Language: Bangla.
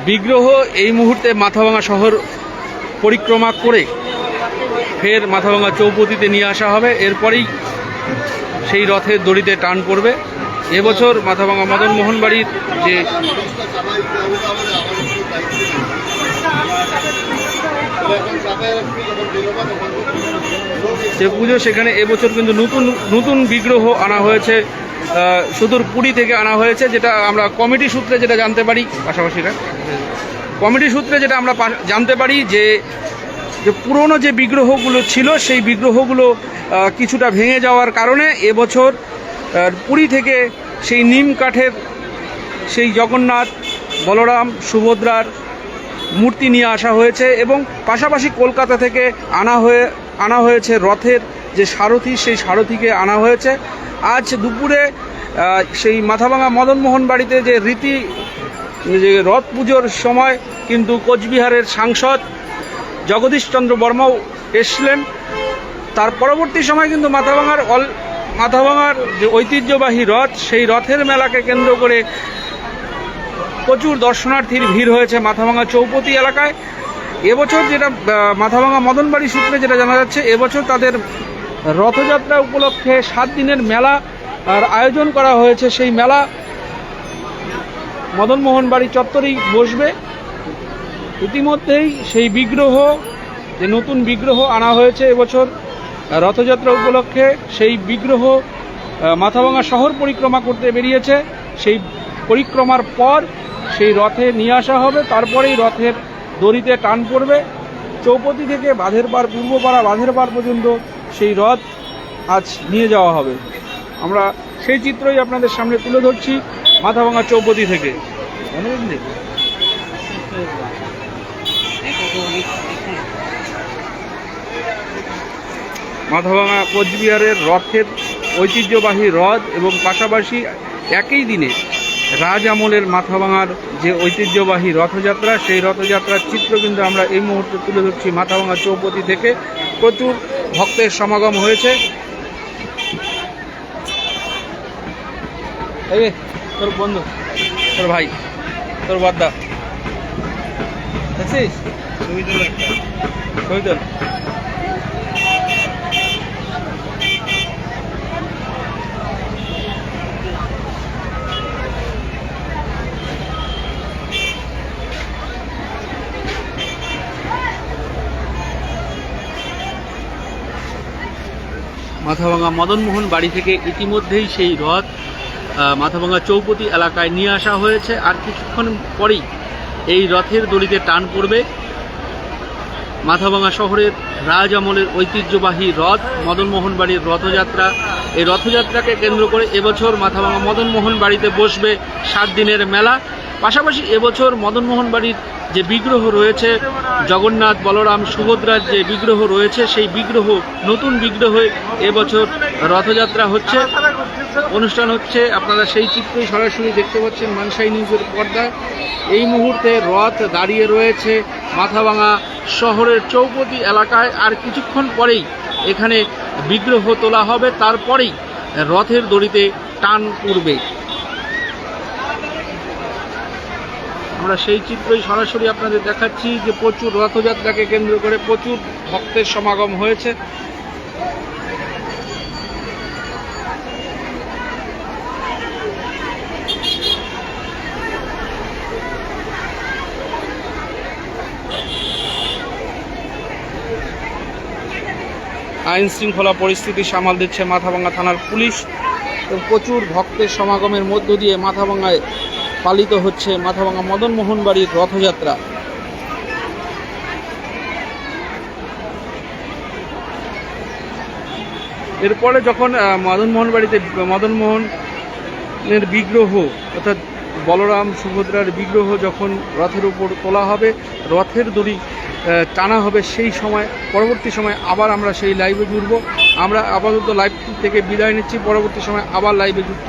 বিগ্রহ এই মুহূর্তে মাথাভাঙা শহর পরিক্রমা করে ফের মাথাভাঙা চৌপতিতে নিয়ে আসা হবে। এরপরেই সেই রথের দড়িতে টান পড়বে। এবছর মাথাভাঙা মদন মোহন বাড়ির যে পুজো, সেখানে এবছর কিন্তু নতুন বিগ্রহ আনা হয়েছে, সুদূর পুরী থেকে আনা হয়েছে, যেটা আমরা কমিটি সূত্রে যেটা জানতে পারি, পাশাপাশিরা কমিটি সূত্রে যেটা আমরা জানতে পারি যে পুরনো যে বিগ্রহগুলো ছিল সেই বিগ্রহগুলো কিছুটা ভেঙে যাওয়ার কারণে এবছর পুরী থেকে সেই নিম কাঠের সেই জগন্নাথ বলরাম সুভদ্রার মূর্তি নিয়ে আসা হয়েছে এবং পাশাপাশি কলকাতা থেকে আনা হয়েছে রথের যে সারথি, সেই সারথিকে আনা হয়েছে। আজ দুপুরে সেই মাথাভাঙা মদন মোহন বাড়িতে যে যে রথ পুজোর সময় কিন্তু কোচবিহারের সাংসদ জগদীশ চন্দ্র বর্মাও এসছিলেন। তার পরবর্তী সময় কিন্তু মাথাভাঙার যে ঐতিহ্যবাহী রথ, সেই রথের মেলাকে কেন্দ্র করে প্রচুর দর্শনার্থীর ভিড় হয়েছে মাথাভাঙা চৌপতি এলাকায়। এবছর যেটা মাথাভাঙা মদন বাড়ি সূত্রে যেটা জানা যাচ্ছে, এবছর তাদের রথযাত্রা উপলক্ষে 7 দিনের মেলা আর আয়োজন করা হয়েছে। সেই মেলা মদন মোহন বাড়ি চত্বরেই বসবে। ইতিমধ্যেই সেই বিগ্রহ, যে নতুন বিগ্রহ আনা হয়েছে এবছর রথযাত্রা উপলক্ষে, সেই বিগ্রহ মাথাভাঙা শহর পরিক্রমা করতে বেরিয়েছে। সেই পরিক্রমার পর সেই রথে নিয়ে আসা হবে, তারপরেই রথের দড়িতে টান পড়বে। চৌপতি থেকে বাঁধেরপাড়, পূর্বপাড়া বাঁধেরপাড় পর্যন্ত সেই রথ আজ নিয়ে যাওয়া হবে। আমরা সেই চিত্রই আপনাদের সামনে তুলে ধরছি মাথাভাঙা চৌপতি থেকে। মাথাভাঙা কোচবিহারের রথের ঐতিহ্যবাহী রথ এবং পাশাপাশি একই দিনে রাজ আমলের মাথাভাঙার যে ঐতিহ্যবাহী রথযাত্রা, সেই রথযাত্রার চিত্র কিন্তু আমরা এই মুহূর্তে তুলে ধরছি মাথাভাঙা চৌপতি থেকে। প্রচুর ভক্তের সমাগম হয়েছে। এই তোর বন্ধু, তোর ভাই, তোর বাদ্দা দেখছিস ছবি তোল। মাথাভাঙা মদন মোহন বাড়ি থেকে ইতিমধ্যেই সেই রথ মাথাভাঙা চৌপতি এলাকায় নিয়ে আসা হয়েছে। আর কিছুক্ষণ পরেই এই রথের দড়িতে টান পড়বে। মাথাভাঙা শহরের রাজ আমলের ঐতিহ্যবাহী রথ মদন মোহন বাড়ির রথযাত্রা, এই রথযাত্রাকে কেন্দ্র করে এবছর মাথাভাঙা মদন মোহন বাড়িতে বসবে 7 দিনের মেলা। পাশাপাশি এবছর মদন মোহন বাড়ির যে বিগ্রহ রয়েছে, জগন্নাথ বলরাম সুভদ্রার যে বিগ্রহ রয়েছে, সেই বিগ্রহ, নতুন বিগ্রহে এবছর রথযাত্রা হচ্ছে, অনুষ্ঠান হচ্ছে। আপনারা সেই চিত্রই সরাসরি দেখতে পাচ্ছেন মানসাই নিউজের পর্দায়। এই মুহূর্তে রথ দাঁড়িয়ে রয়েছে মাথাভাঙা শহরের চৌপতি এলাকায়। আর কিছুক্ষণ পরেই এখানে বিগ্রহ তোলা হবে, তারপরেই রথের দড়িতে টান পড়বে। আমরা সেই চিত্রই সরাসরি আপনাদের দেখাচ্ছি যে প্রচুর রথযাত্রাকে কেন্দ্র করে প্রচুর ভক্তের সমাগম হয়েছে। আইন শৃঙ্খলা পরিস্থিতি সামাল দিচ্ছে মাথাভাঙা থানার পুলিশ। প্রচুর ভক্তের সমাগমের মধ্য দিয়ে মাথাভাঙায় পালিত হচ্ছে মাথাভাঙা মদন মোহন বাড়ির রথযাত্রা। এরপরে যখন মদন মোহন বাড়িতে মদন মোহনের বিগ্রহ, অর্থাৎ বলরাম সুভদ্রার বিগ্রহ যখন রথের উপর তোলা হবে, রথের দড়ি টানা হবে, সেই সময় পরবর্তী সময় আবার আমরা সেই লাইভে জুড়ব। আমরা আপাতত লাইভ থেকে বিদায় নিচ্ছি, পরবর্তী সময় আবার লাইভে যুক্ত।